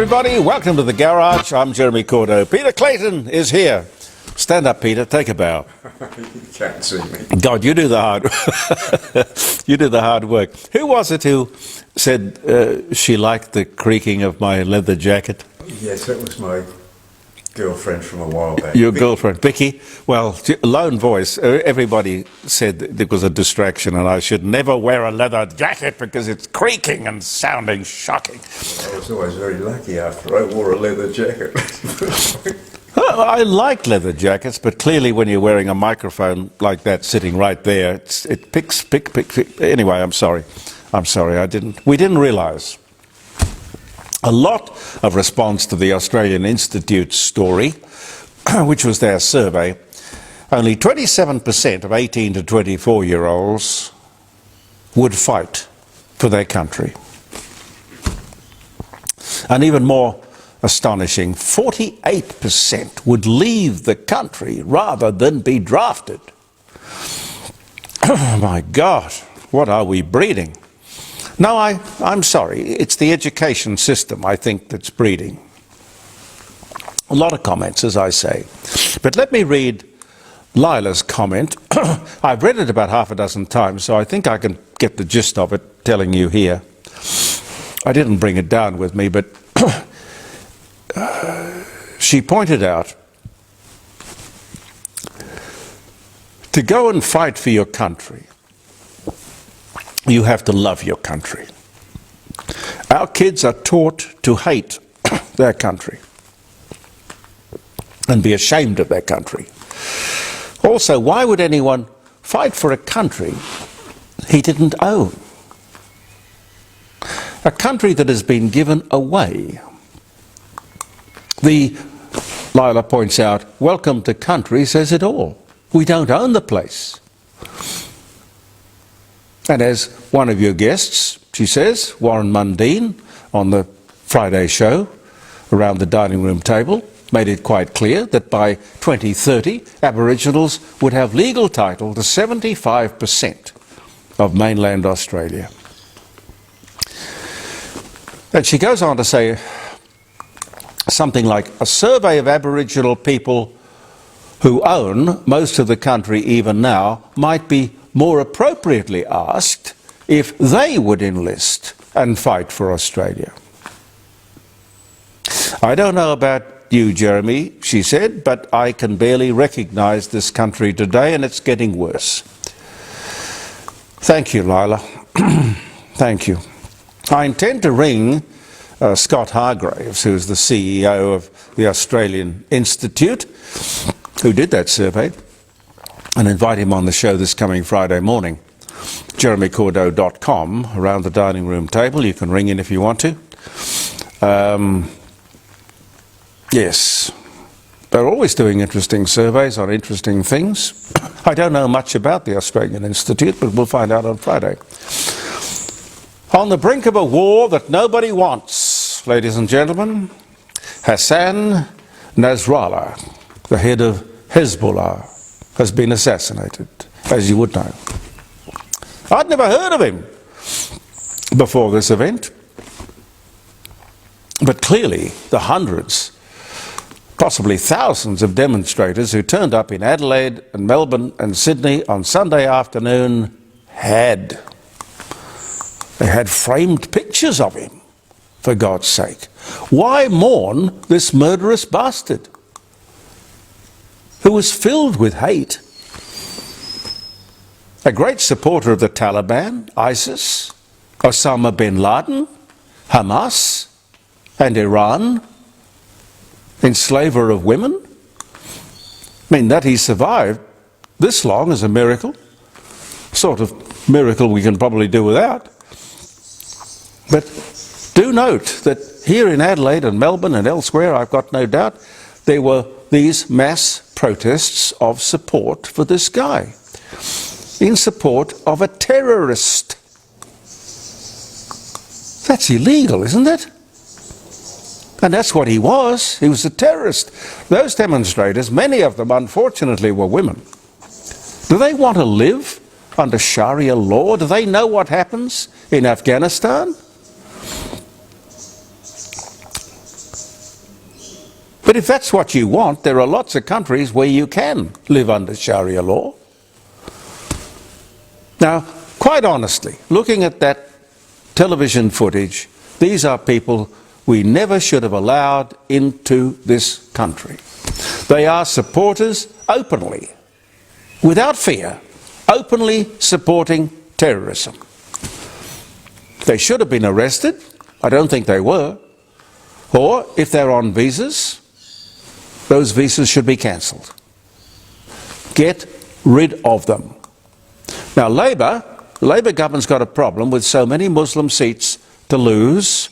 everybody, welcome to the garage. I'm Jeremy Cordeaux. Peter Clayton is here. Stand up, Peter, take a bow. You can't see me. God, you do the hard you do the hard work. Who was it who said she liked the creaking of my leather jacket? Yes, that was my girlfriend from a while back. Your girlfriend, Vicky? Well, lone voice. Everybody said it was a distraction and I should never wear a leather jacket because it's creaking and sounding shocking. Well, I was always very lucky after I wore a leather jacket. I like leather jackets, but clearly when you're wearing a microphone like that sitting right there, it picks. Anyway, I'm sorry. We didn't realise. A lot of response to the Australian Institute's story, which was their survey. Only 27% of 18 to 24-year-olds would fight for their country. And even more astonishing, 48% would leave the country rather than be drafted. Oh my God, what are we breeding? No, I'm sorry, it's the education system, I think, that's breeding. A lot of comments, as I say. But let me read Lila's comment. I've read it about half a dozen times, so I think I can get the gist of it, telling you here. I didn't bring it down with me, but she pointed out, to go and fight for your country, you have to love your country. Our kids are taught to hate their country and be ashamed of their country. Also, why would anyone fight for a country he didn't own? A country that has been given away. Lila points out, welcome to country says it all. We don't own the place. And as one of your guests, she says, Warren Mundine, on the Friday show, around the dining room table, made it quite clear that by 2030, Aboriginals would have legal title to 75% of mainland Australia. And she goes on to say something like, a survey of Aboriginal people who own most of the country even now might be more appropriately asked if they would enlist and fight for Australia. I don't know about you, Jeremy, she said, but I can barely recognise this country today and it's getting worse. Thank you, Lila. Thank you. I intend to ring Scott Hargraves, who's the CEO of the Australian Institute, who did that survey, and invite him on the show this coming Friday morning. JeremyCordeaux.com, around the dining room table. You can ring in if you want to. Yes, they're always doing interesting surveys on interesting things. I don't know much about the Australian Institute, but we'll find out on Friday. On the brink of a war that nobody wants, ladies and gentlemen, Hassan Nasrallah, the head of Hezbollah, has been assassinated, as you would know. I'd never heard of him before this event, but clearly the hundreds, possibly thousands of demonstrators who turned up in Adelaide and Melbourne and Sydney on Sunday afternoon had framed pictures of him, for God's sake. Why mourn this murderous bastard who was filled with hate? A great supporter of the Taliban, ISIS, Osama bin Laden, Hamas, and Iran, enslaver of women. I mean, that he survived this long is a miracle, sort of miracle we can probably do without. But do note that here in Adelaide and Melbourne and elsewhere, I've got no doubt, there were these mass protests of support for this guy, in support of a terrorist. That's illegal, isn't it? And that's what he was. He was a terrorist. Those demonstrators, many of them, unfortunately, were women. Do they want to live under Sharia law? Do they know what happens in Afghanistan? But if that's what you want, there are lots of countries where you can live under Sharia law. Now, quite honestly, looking at that television footage, these are people we never should have allowed into this country. They are supporters openly, without fear, openly supporting terrorism. They should have been arrested. I don't think they were. Or, if they're on visas, those visas should be cancelled. Get rid of them. Now, Labor government's got a problem with so many Muslim seats to lose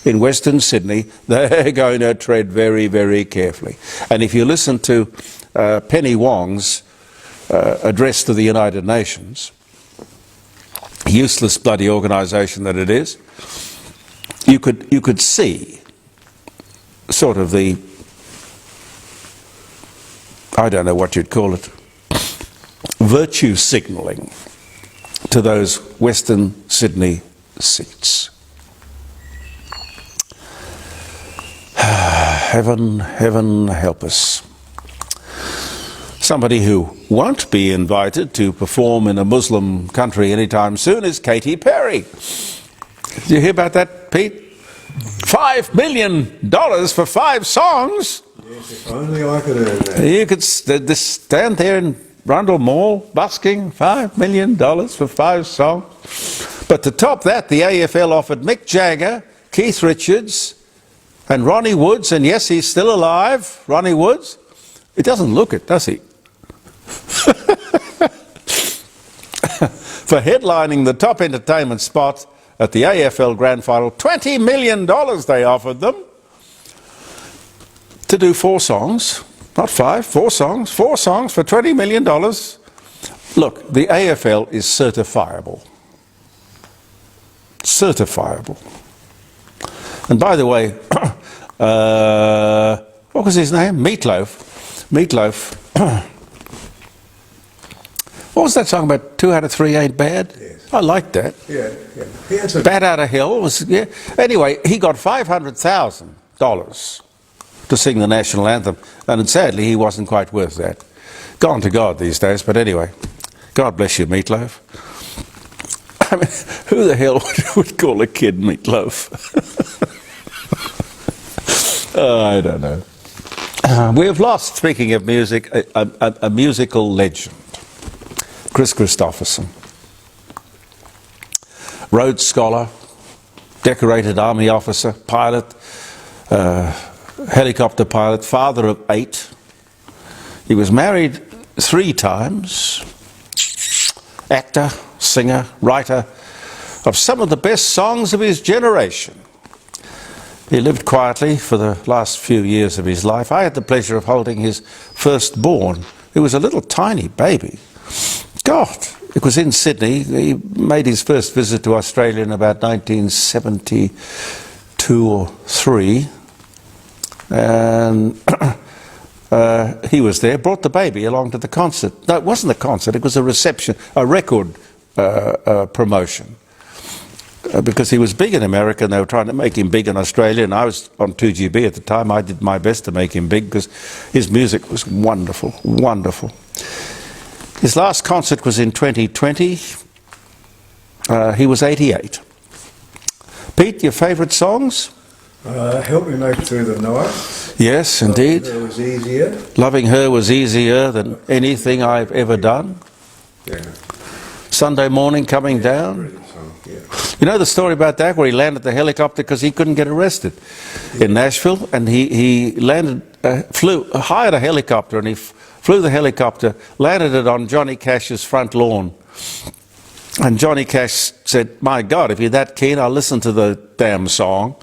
in Western Sydney. They're going to tread very, very carefully. And if you listen to Penny Wong's address to the United Nations, useless bloody organisation that it is, you could see sort of the, I don't know what you'd call it, virtue signalling to those Western Sydney seats. Heaven, heaven help us. Somebody who won't be invited to perform in a Muslim country anytime soon is Katy Perry. Did you hear about that, Pete? $5 million for 5 songs. Yes, if only I could earn that. You could stand there in Rundle Mall busking $5 million for 5 songs. But to top that, the AFL offered Mick Jagger, Keith Richards, and Ronnie Woods, and yes, he's still alive, Ronnie Woods. He doesn't look it, does he? For headlining the top entertainment spot at the AFL Grand Final, $20 million they offered them to do 4 songs, not 5, 4 songs, 4 songs for $20 million. Look, the AFL is certifiable. Certifiable. And by the way, what was his name? Meatloaf. What was that song about? 2 out of 3 ain't bad? Yes. I liked that. Yeah. He had some... Bat Out of Hell was, yeah. Anyway, he got $500,000 to sing the national anthem, and sadly he wasn't quite worth that. Gone to God these days, but anyway, God bless you, Meatloaf. I mean, who the hell would call a kid Meatloaf? I don't know. We have lost, speaking of music, a musical legend. Chris Christopherson. Rhodes Scholar, decorated army officer, pilot, helicopter pilot, father of 8. He was married 3 times. Actor, singer, writer of some of the best songs of his generation. He lived quietly for the last few years of his life. I had the pleasure of holding his firstborn, who was a little tiny baby. God, it was in Sydney. He made his first visit to Australia in about 1972 or 3. And he was there, brought the baby along to the concert. No, it wasn't a concert, it was a reception, a record promotion. Because he was big in America and they were trying to make him big in Australia, and I was on 2GB at the time. I did my best to make him big because his music was wonderful, wonderful. His last concert was in 2020. He was 88. Pete, your favourite songs? Help Me Make It Through the Night. Yes, indeed. Loving Her Was Easier. Loving Her Was Easier Than Anything I've Ever Done. Yeah. Sunday Morning Coming Down. Brilliant song, yeah. You know the story about that, where he landed the helicopter because he couldn't get arrested in Nashville, and he landed, hired a helicopter, and he flew the helicopter, landed it on Johnny Cash's front lawn. And Johnny Cash said, "My God, if you're that keen, I'll listen to the damn song."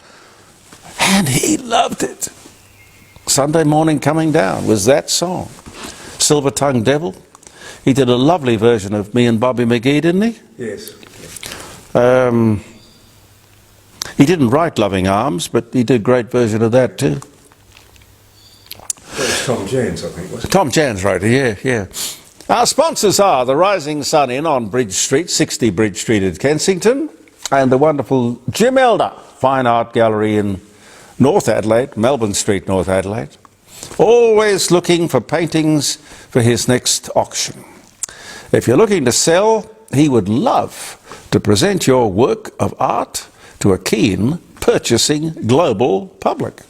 And he loved it. Sunday Morning Coming Down was that song. Silver Tongued Devil. He did a lovely version of Me and Bobby McGee, didn't he? Yes. He didn't write Loving Arms, but he did a great version of that too. That was Tom Jans, I think, wasn't it? Tom Jans wrote it, yeah. Our sponsors are the Rising Sun Inn on Bridge Street, 60 Bridge Street at Kensington, and the wonderful Jim Elder Fine Art Gallery in North Adelaide, Melbourne Street, North Adelaide, always looking for paintings for his next auction. If you're looking to sell, he would love to present your work of art to a keen purchasing global public.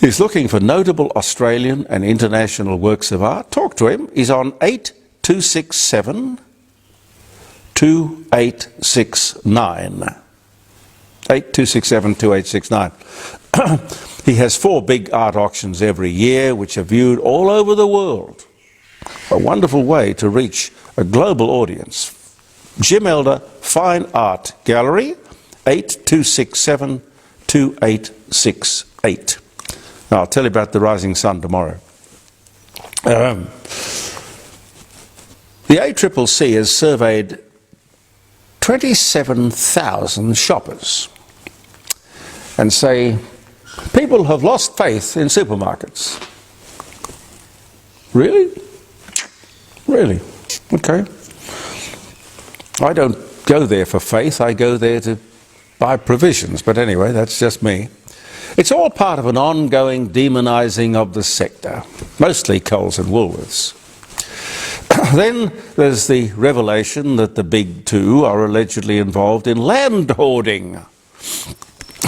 He's looking for notable Australian and international works of art. Talk to him. He's on 8267 2869. 8267 2869. He has 4 big art auctions every year, which are viewed all over the world. A wonderful way to reach a global audience. Jim Elder Fine Art Gallery, 8267 2868. Now, I'll tell you about the Rising Sun tomorrow. The ACCC has surveyed 27,000 shoppers and say people have lost faith in supermarkets. Really? Really? Okay. I don't go there for faith, I go there to buy provisions, but anyway, that's just me. It's all part of an ongoing demonising of the sector, mostly Coles and Woolworths. Then there's the revelation that the big two are allegedly involved in land hoarding.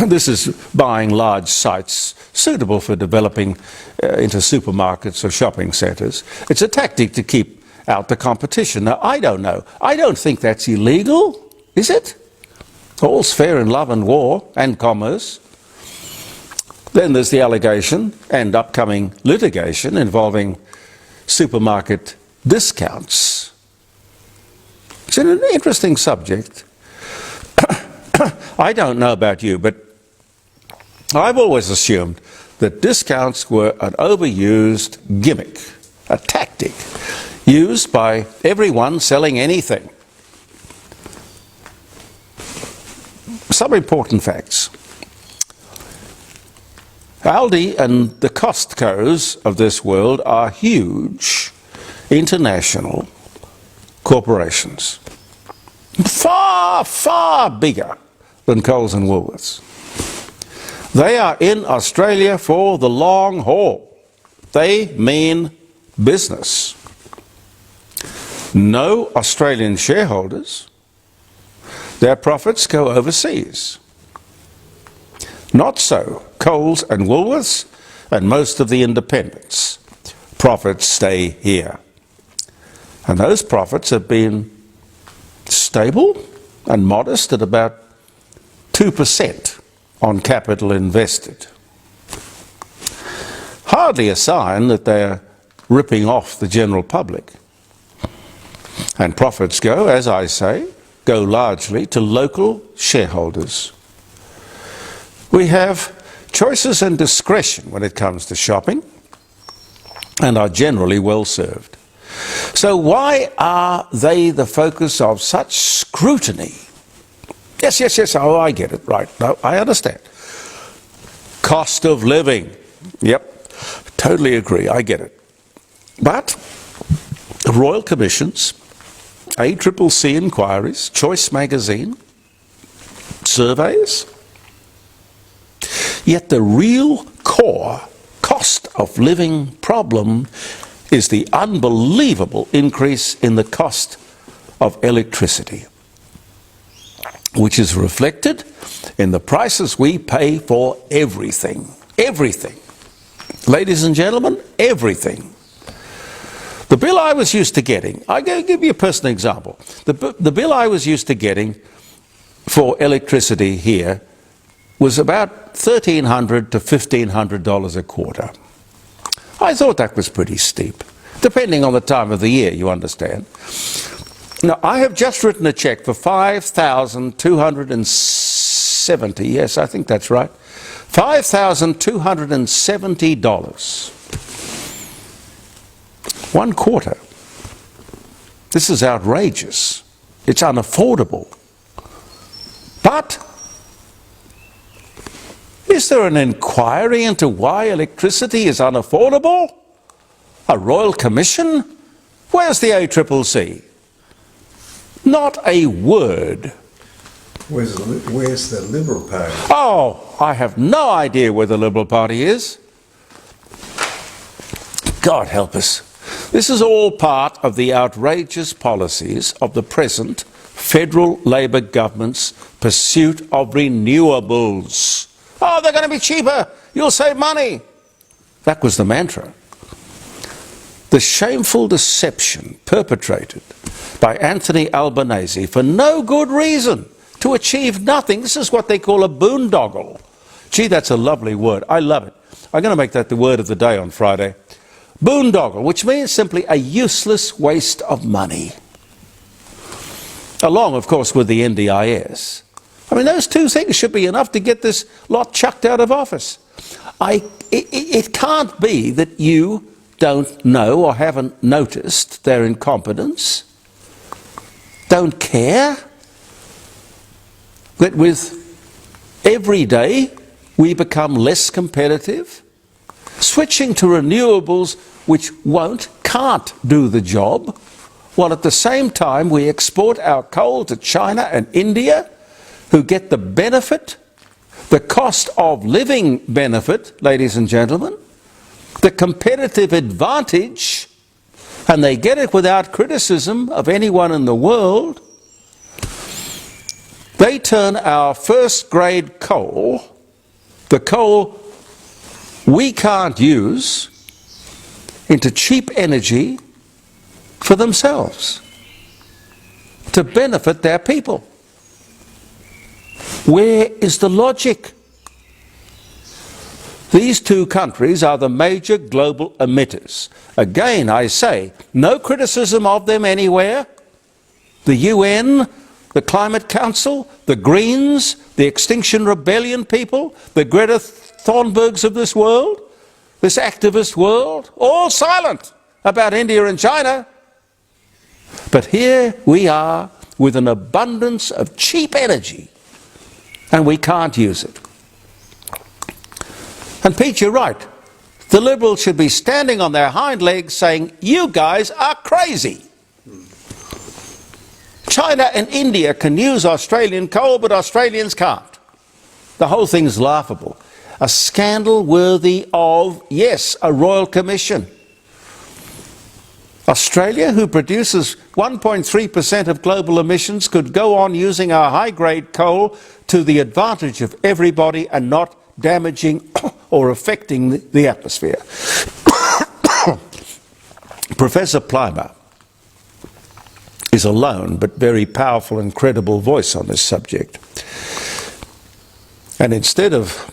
This is buying large sites suitable for developing into supermarkets or shopping centres. It's a tactic to keep out the competition. Now, I don't know. I don't think that's illegal, is it? All's fair in love and war and commerce. Then there's the allegation and upcoming litigation involving supermarket discounts. It's an interesting subject. I don't know about you, but I've always assumed that discounts were an overused gimmick, a tactic, used by everyone selling anything. Some important facts. Aldi and the Costcos of this world are huge international corporations. Far, far bigger than Coles and Woolworths. They are in Australia for the long haul. They mean business. No Australian shareholders. Their profits go overseas. Not so Coles and Woolworths and most of the independents. Profits stay here. And those profits have been stable and modest at about 2% on capital invested. Hardly a sign that they're ripping off the general public. And profits go, as I say, go largely to local shareholders. We have choices and discretion when it comes to shopping and are generally well served. So why are they the focus of such scrutiny? Yes, oh, I get it, right. No, I understand. Cost of living. Yep, totally agree, I get it. But Royal Commissions, ACCC inquiries, Choice magazine, surveys, yet the real core cost of living problem is the unbelievable increase in the cost of electricity, which is reflected in the prices we pay for everything. Everything. Ladies and gentlemen, everything. The bill I was used to getting, I'll give you a personal example. The bill I was used to getting for electricity here was about $1,300 to $1,500 a quarter. I thought that was pretty steep, depending on the time of the year, you understand. Now, I have just written a check for $5,270, yes, I think that's right, $5,270. 1 quarter. This is outrageous. It's unaffordable. But is there an inquiry into why electricity is unaffordable? A Royal Commission? Where's the ACCC? Not a word. Where's the Liberal Party? Oh, I have no idea where the Liberal Party is. God help us. This is all part of the outrageous policies of the present federal Labor government's pursuit of renewables. Oh, they're going to be cheaper. You'll save money. That was the mantra. The shameful deception perpetrated by Anthony Albanese for no good reason to achieve nothing. This is what they call a boondoggle. Gee, that's a lovely word. I love it. I'm going to make that the word of the day on Friday. Boondoggle, which means simply a useless waste of money. Along, of course, with the NDIS. I mean, those two things should be enough to get this lot chucked out of office. It can't be that you don't know or haven't noticed their incompetence, don't care, that with every day we become less competitive, switching to renewables which can't do the job, while at the same time we export our coal to China and India, who get the benefit, the cost of living benefit, ladies and gentlemen, the competitive advantage, and they get it without criticism of anyone in the world. They turn our first-grade coal, the coal we can't use, into cheap energy for themselves, to benefit their people. Where is the logic? These two countries are the major global emitters. Again, I say, no criticism of them anywhere. The UN, the Climate Council, the Greens, the Extinction Rebellion people, the Greta Thunbergs of this world, this activist world, all silent about India and China. But here we are with an abundance of cheap energy, and we can't use it. And Pete, you're right. The Liberals should be standing on their hind legs saying, you guys are crazy. China and India can use Australian coal, but Australians can't. The whole thing's laughable. A scandal worthy of, yes, a royal commission. Australia, who produces 1.3% of global emissions, could go on using our high-grade coal to the advantage of everybody and not damaging or affecting the atmosphere. Professor Plimer is a lone but very powerful and credible voice on this subject. And instead of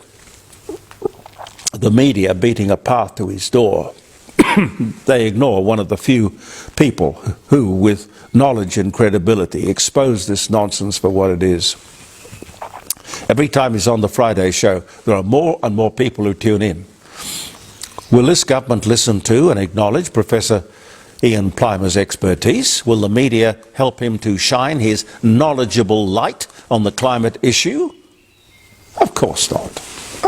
the media beating a path to his door, they ignore one of the few people who, with knowledge and credibility, expose this nonsense for what it is. Every time he's on the Friday show, there are more and more people who tune in. Will this government listen to and acknowledge Professor Ian Plimer's expertise? Will the media help him to shine his knowledgeable light on the climate issue? Of course not.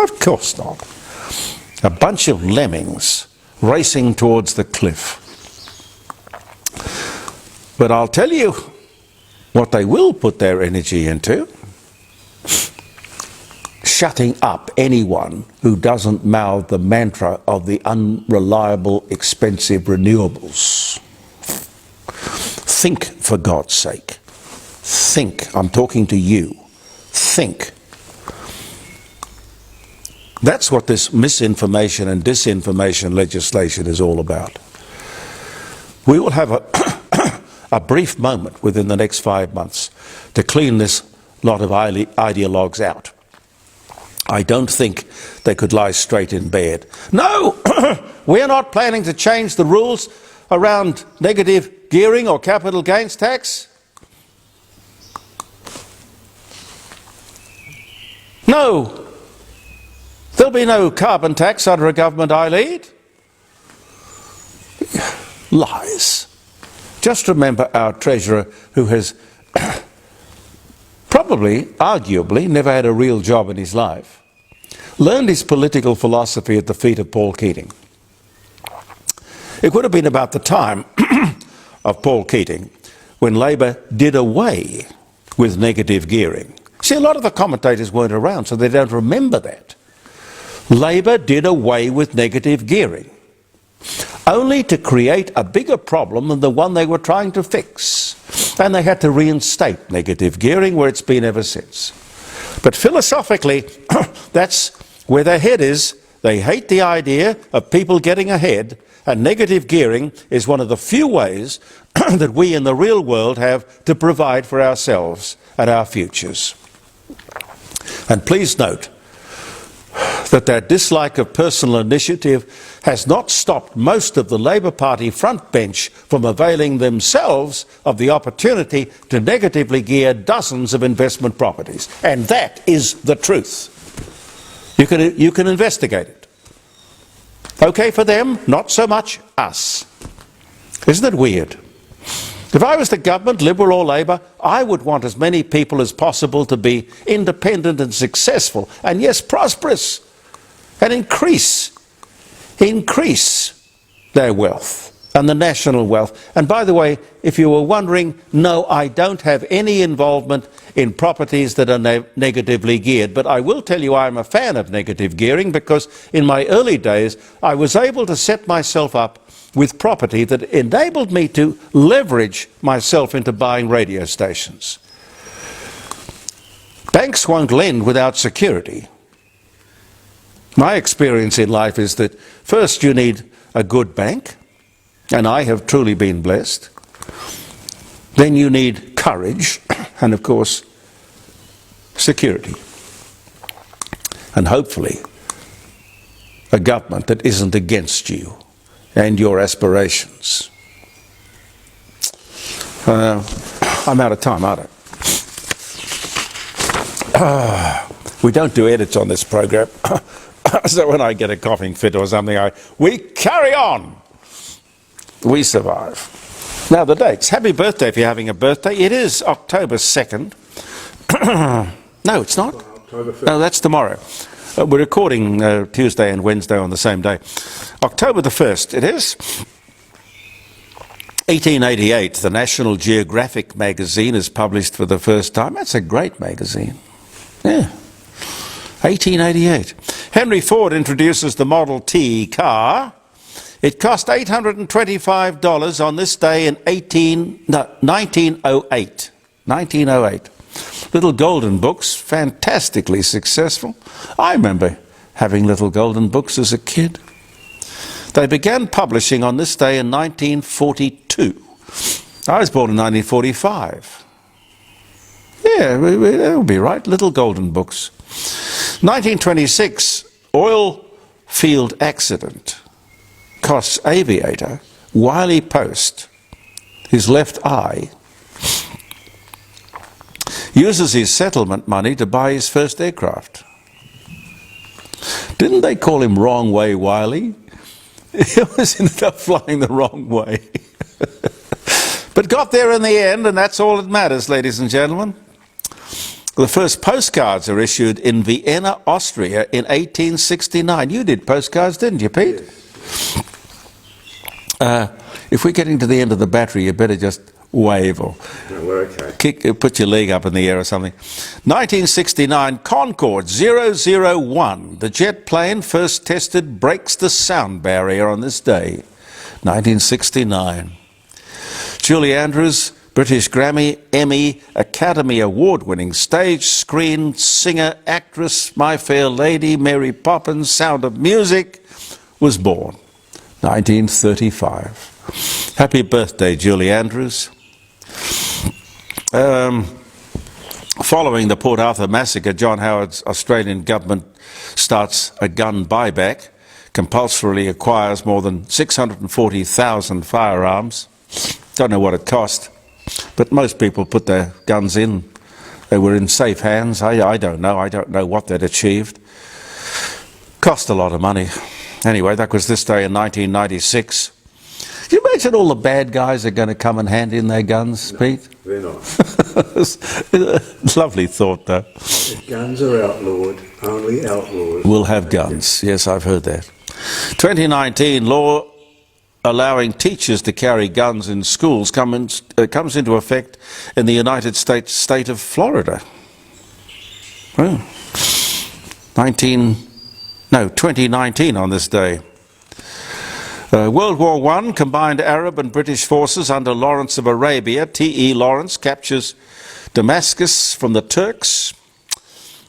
Of course not. A bunch of lemmings racing towards the cliff. But I'll tell you what they will put their energy into: shutting up anyone who doesn't mouth the mantra of the unreliable, expensive renewables. Think, for God's sake. Think. I'm talking to you. Think. That's what this misinformation and disinformation legislation is all about. We will have a brief moment within the next 5 months to clean this lot of ideologues out. I don't think they could lie straight in bed. No, we're not planning to change the rules around negative gearing or capital gains tax. No. There'll be no carbon tax under a government I lead. Lies. Just remember our Treasurer, who has probably, arguably, never had a real job in his life, learned his political philosophy at the feet of Paul Keating. It would have been about the time of Paul Keating when Labor did away with negative gearing See, a lot of the commentators weren't around, so they don't remember that. Labor did away with negative gearing, only to create a bigger problem than the one they were trying to fix. And they had to reinstate negative gearing, where it's been ever since. But philosophically, that's where their head is. They hate the idea of people getting ahead, and negative gearing is one of the few ways that we in the real world have to provide for ourselves and our futures. And please note that their dislike of personal initiative has not stopped most of the Labour Party front bench from availing themselves of the opportunity to negatively gear dozens of investment properties. And that is the truth. You can investigate it. Okay for them, not so much us. Isn't it weird? If I was the government, Liberal or Labour, I would want as many people as possible to be independent and successful, and yes, prosperous, and increase their wealth and the national wealth. And by the way, if you were wondering, no, I don't have any involvement in properties that are negatively geared, but I will tell you I'm a fan of negative gearing, because in my early days I was able to set myself up with property that enabled me to leverage myself into buying radio stations. Banks won't lend without security. My experience in life is that first you need a good bank, and I have truly been blessed. Then you need courage, and of course, security. And hopefully, a government that isn't against you and your aspirations. I'm out of time, aren't I? We don't do edits on this program, so when I get a coughing fit or something, we carry on. We survive. Now the dates. Happy birthday if you're having a birthday. It is October 2nd. No, it's not. October 1st. No, that's tomorrow. We're recording Tuesday and Wednesday on the same day. October the 1st, it is. 1888, the National Geographic magazine is published for the first time. That's a great magazine. Yeah. 1888. Henry Ford introduces the Model T car. It cost $825 on this day in 1908. 1908. Little golden books, fantastically successful. I remember having little golden books as a kid. They began publishing on this day in 1942. I was born in 1945. Yeah, that'll be right, little golden books. 1926, oil field accident costs aviator Wiley Post his left eye. Uses his settlement money to buy his first aircraft. Didn't they call him Wrong Way Wiley? He always ended up flying the wrong way. But got there in the end, and that's all that matters, ladies and gentlemen. The first postcards are issued in Vienna, Austria in 1869. You did postcards, didn't you, Pete? Yes. If we're getting to the end of the battery, you better just wave or No, we're okay. put your leg up in the air or something. 1969, Concorde 001. The jet plane first tested breaks the sound barrier on this day. 1969. Julie Andrews, British Grammy, Emmy, Academy Award-winning stage, screen, singer, actress, My Fair Lady, Mary Poppins, Sound of Music, was born. 1935. Happy birthday, Julie Andrews. Following the Port Arthur massacre, John Howard's Australian government starts a gun buyback, compulsorily acquires more than 640,000 firearms. Don't know what it cost, but most people put their guns in. They were in safe hands. I don't know. I don't know what they'd achieved. Cost a lot of money. Anyway, that was this day in 1996. Can you imagine all the bad guys are going to come and hand in their guns, No, Pete? they're not. Lovely thought, though. If guns are outlawed, only outlaws We'll have guns. Yes, I've heard that. 2019, law allowing teachers to carry guns in schools comes into effect in the United States state of Florida. Well, 2019 on this day. World War I, combined Arab and British forces under Lawrence of Arabia, T.E. Lawrence, captures Damascus from the Turks.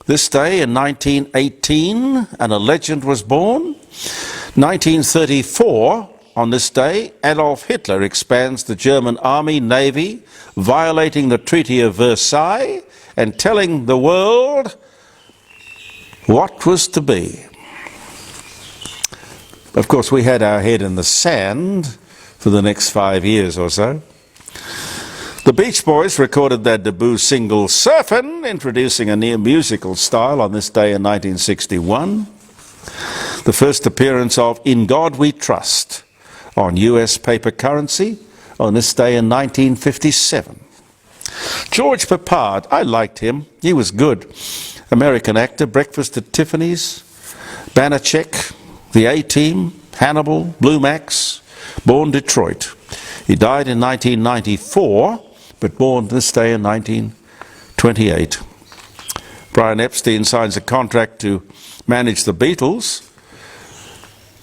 This day in 1918, and a legend was born. 1934, on this day, Adolf Hitler expands the German army, navy, violating the Treaty of Versailles and telling the world what was to be. Of course, we had our head in the sand for the next 5 years or so. The Beach Boys recorded their debut single, Surfin', introducing a near-musical style on this day in 1961. The first appearance of In God We Trust on US paper currency on this day in 1957. George Peppard, I liked him. He was good. American actor, Breakfast at Tiffany's, Banachek, The A-Team, Hannibal, Blue Max, born Detroit. He died in 1994, but born this day in 1928. Brian Epstein signs a contract to manage the Beatles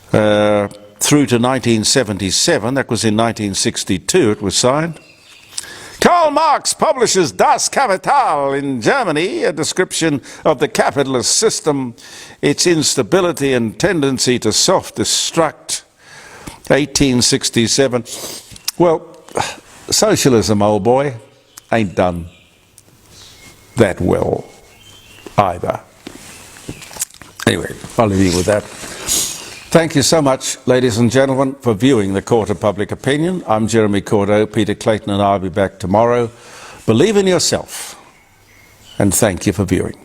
through to 1977. That was in 1962 it was signed. Karl Marx publishes Das Kapital in Germany, a description of the capitalist system, its instability and tendency to self-destruct. 1867. Well, socialism, old boy, ain't done that well either. Anyway, I'll leave you with that. Thank you so much, ladies and gentlemen, for viewing the Court of Public Opinion. I'm Jeremy Cordeaux. Peter Clayton and I will be back tomorrow. Believe in yourself, and thank you for viewing.